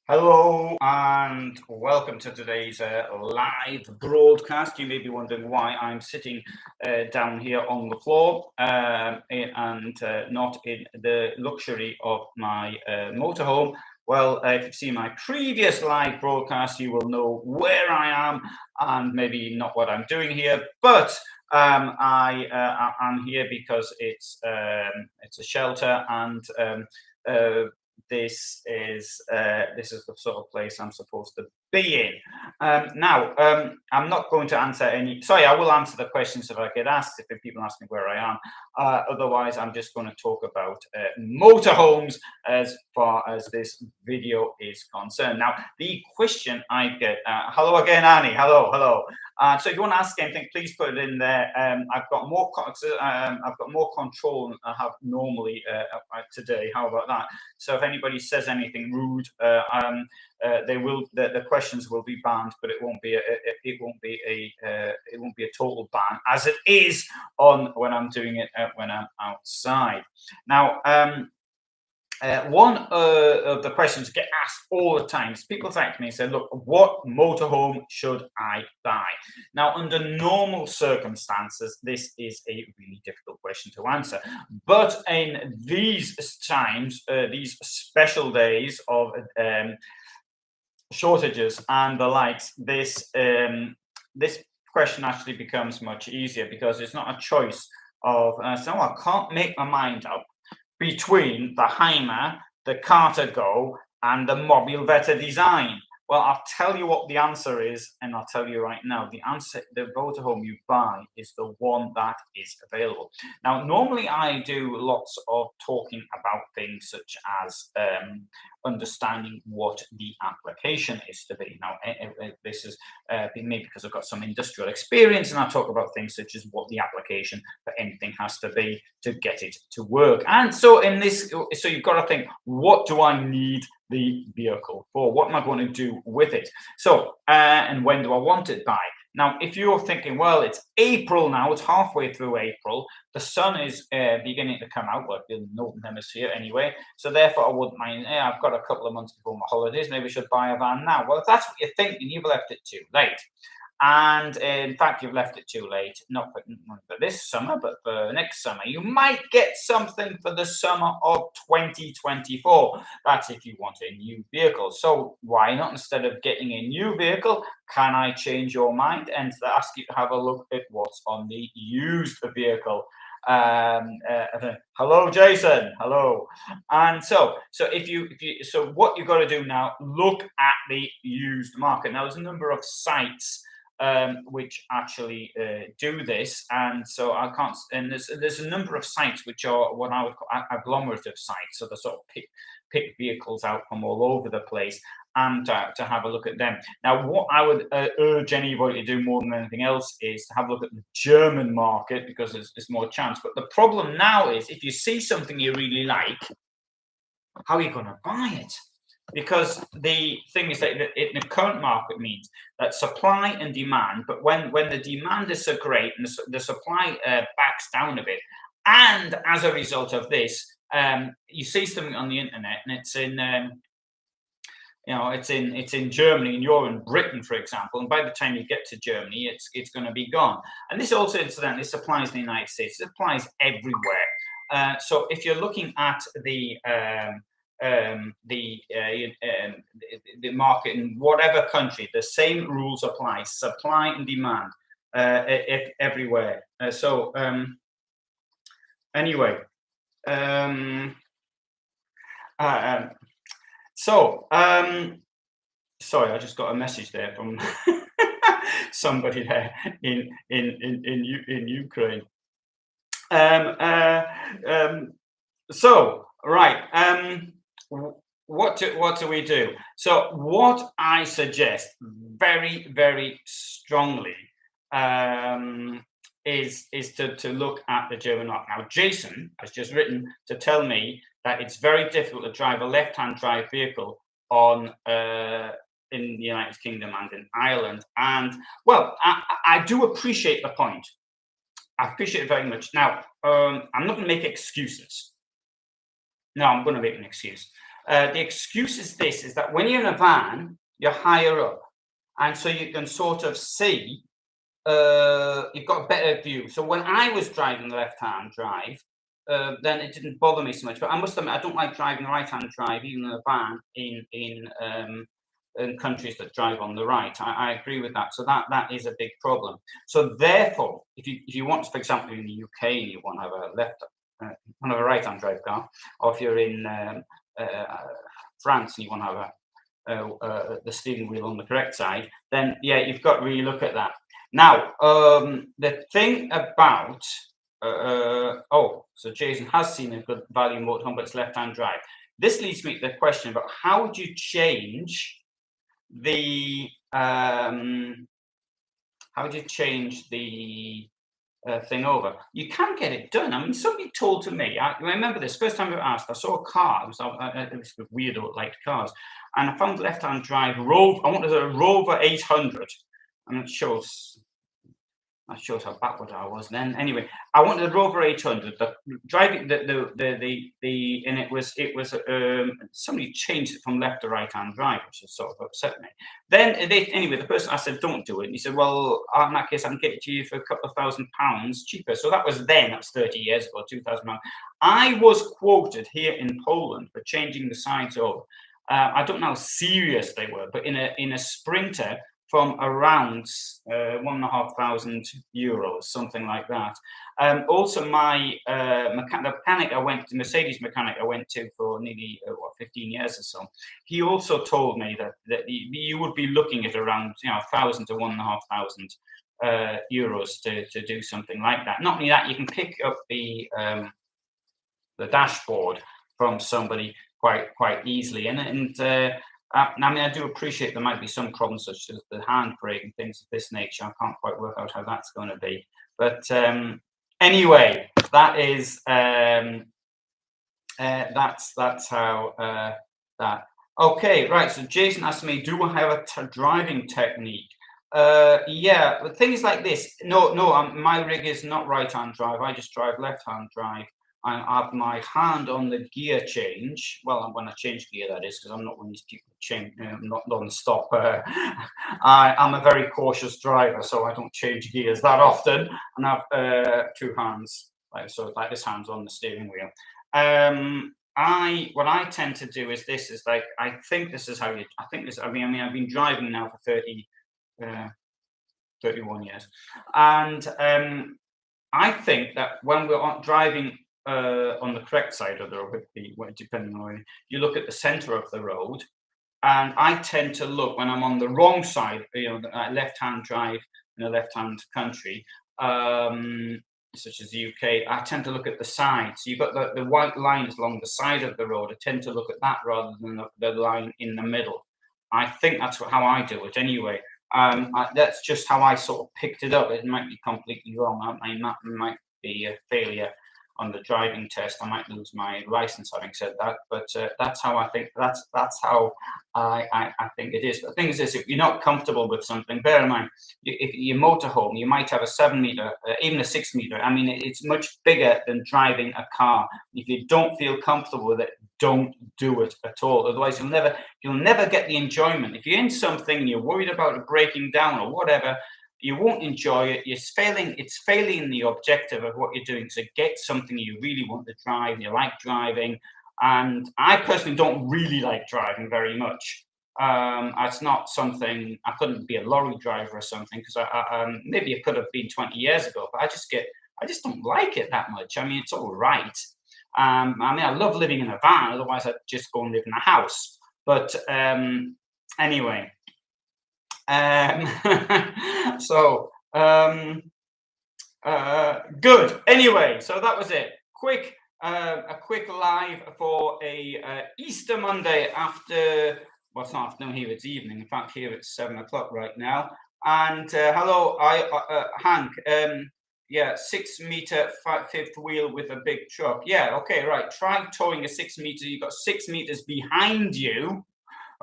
Hello and welcome to today's live broadcast. You may be wondering why I'm sitting down here on the floor and not in the luxury of my motorhome. Well, if you've seen my previous live broadcast, you will know where I am and maybe not what I'm doing here, but I'm here because it's a shelter and this is the sort of place I'm supposed to be in. Now, I'm not going to answer any. Sorry, I will answer the questions if I get asked. If people ask me where I am, otherwise, I'm just going to talk about motorhomes as far as this video is concerned. Now, the question I get. Hello again, Annie. Hello. So if you want to ask anything, please put it in there. I've got more control than I have normally today. How about that? So if anybody says anything rude, the questions will be banned, but it won't be a total ban as it is on when I'm doing it when I'm outside. Now. One of the questions get asked all the time is people say to me and say, look, what motorhome should I buy? Now, under normal circumstances, this is a really difficult question to answer. But in these times, these special days of shortages and the likes, this question actually becomes much easier because it's not a choice of, so I can't make my mind up between the Hymer, the Carthago, and the Mobilvetta design. Well, I'll tell you what the answer is, and I'll tell you right now. The answer, the motorhome you buy is the one that is available. Now, normally I do lots of talking about things such as understanding what the application is to be. Now, this is maybe because I've got some industrial experience, and I talk about things such as what the application for anything has to be to get it to work. And so in this, so you've got to think, what do I need the vehicle for? What am I going to do with it? So, and when do I want it by? Now, if you're thinking, well, it's April now, it's halfway through April, the sun is beginning to come out, well, in the Northern Hemisphere anyway, so therefore I wouldn't mind, I've got a couple of months before my holidays, maybe I should buy a van now. Well, if that's what you're thinking, you've left it too late. And in fact, you've left it too late, not for this summer, but for next summer. You might get something for the summer of 2024. That's if you want a new vehicle. So why not, instead of getting a new vehicle, can I change your mind and ask you to have a look at what's on the used vehicle? Hello, Jason. Hello. And so what you've got to do now, look at the used market. Now, there's a number of sites which actually do this, and so I can't. And there's a number of sites which are what I would call agglomerative sites, so they sort of pick vehicles out from all over the place, and to have a look at them. Now, what I would urge anybody to do more than anything else is to have a look at the German market, because there's more chance. But the problem now is, if you see something you really like, how are you going to buy it? Because the thing is that in the current market means that supply and demand, but when the demand is so great and the supply backs down a bit, and as a result of this, you see something on the internet and it's in it's in Germany, and you're in Britain, for example, and by the time you get to Germany, it's going to be gone. And this also, incidentally, supplies in the United States. It applies everywhere. So if you're looking at the market in whatever country, the same rules apply: supply and demand everywhere. Sorry, I just got a message there from somebody there in Ukraine. What do we do? So what I suggest very, very strongly is to look at the German market. Now, Jason has just written to tell me that it's very difficult to drive a left-hand drive vehicle on in the United Kingdom and in Ireland. And well, I do appreciate the point. I appreciate it very much. Now, I'm not going to make excuses. No, I'm going to make an excuse. The excuse is this: is that when you're in a van, you're higher up, and so you can sort of see. You've got a better view. So when I was driving the left-hand drive, then it didn't bother me so much. But I must admit, I don't like driving the right-hand drive, even in a van, in countries that drive on the right. I agree with that. So that is a big problem. So therefore, if you want, for example, in the UK, and you want to have a right-hand drive car, or if you're in France and you want to have the steering wheel on the correct side, then yeah, you've got to really look at that. Now, the thing about so Jason has seen a good value motorhome, but it's left-hand drive. This leads me to the question about how would you change the thing over? You can get it done. I mean, somebody told to me. I remember this first time I asked. I saw a car. It was a weirdo liked cars, and I found left-hand drive Rover. I wanted a Rover 800. And it shows how backward I was then. Anyway, I wanted a Rover 800. The driving and it was somebody changed it from left to right hand drive, which has sort of upset me. Then the person, I said, don't do it. And he said, well, in that case, I can get it to you for a couple of £1,000 cheaper. So that was then. That's 30 years ago, 2000. I was quoted here in Poland for changing the sides over. I don't know how serious they were, but in a Sprinter, from around €1,500, something like that. Also, my Mercedes mechanic I went to for nearly 15 years or so, he also told me that you would be looking at around €1,000 to €1,500 to do something like that. Not only that, you can pick up the dashboard from somebody quite easily, I mean, I do appreciate there might be some problems such as the handbrake and things of this nature. I can't quite work out how that's going to be. But anyway, that is that's how that. Okay, right. So Jason asked me, do I have a driving technique? Yeah, but things like this. No, my rig is not right-hand drive. I just drive left-hand drive. I have my hand on the gear change. Well, when I change gear, that is, because I'm not one of these people that change, not non-stop. I'm a very cautious driver, so I don't change gears that often. And I have two hands, like this hand's on the steering wheel. What I tend to do is this: is like I think this is how you. I mean, I've been driving now for 31 years, and I think that when we're driving on the correct side of the road, depending on you look at the center of the road, and I tend to look when I'm on the wrong side, left-hand drive in a left-hand country, such as the UK. I tend to look at the side. So you've got the white lines along the side of the road. I tend to look at that rather than the line in the middle. I think that's how I do it anyway. That's just how I sort of picked it up. It might be completely wrong. That might be a failure on the driving test. I might lose my license having said that, but that's how I think. That's how I think it is. But the thing is this: if you're not comfortable with something, bear in mind, if your motorhome, you might have a 7 meter, even a 6 meter. I mean, it's much bigger than driving a car. If you don't feel comfortable with it, don't do it at all. Otherwise, you'll never get the enjoyment. If you're in something and you're worried about it breaking down or whatever, you won't enjoy it. It's failing the objective of what you're doing. So get something you really want to drive, you like driving. And I personally don't really like driving very much. It's not something. I couldn't be a lorry driver or something, because maybe it could have been 20 years ago, but I just don't like it that much. I mean, it's all right. I mean, I love living in a van. Otherwise, I'd just go and live in a house. But anyway. Good. Anyway, so that was it. A quick live for a Easter Monday after. Well, it's not afternoon here; it's evening. In fact, here it's 7 o'clock right now. And hello, Hank. Yeah, 6 meter fifth wheel with a big truck. Yeah. Okay. Right. Try towing a 6 meter. You've got 6 meters behind you,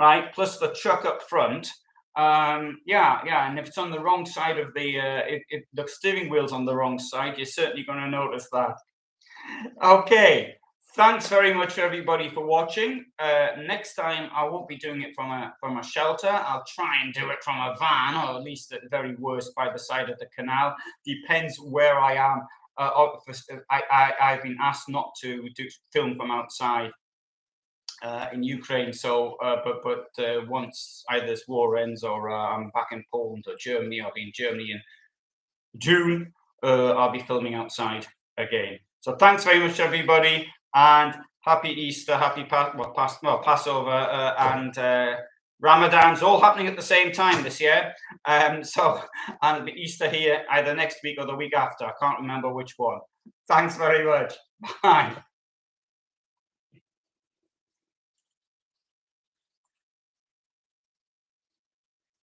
right? Plus the truck up front. And if it's on the wrong side of if the steering wheel's on the wrong side, you're certainly going to notice that. Okay, Thanks very much for everybody for watching. Next time I won't be doing it from a shelter. I'll try and do it from a van, or at least at the very worst by the side of the canal. Depends where I am. I've been asked not to film from outside in Ukraine. So, but once either this war ends or I'm back in Poland or Germany, I'll be in Germany in June. I'll be filming outside again. So thanks very much, everybody, and happy Easter, happy Passover, and Ramadan's all happening at the same time this year. And it'll be Easter here either next week or the week after. I can't remember which one. Thanks very much. Bye.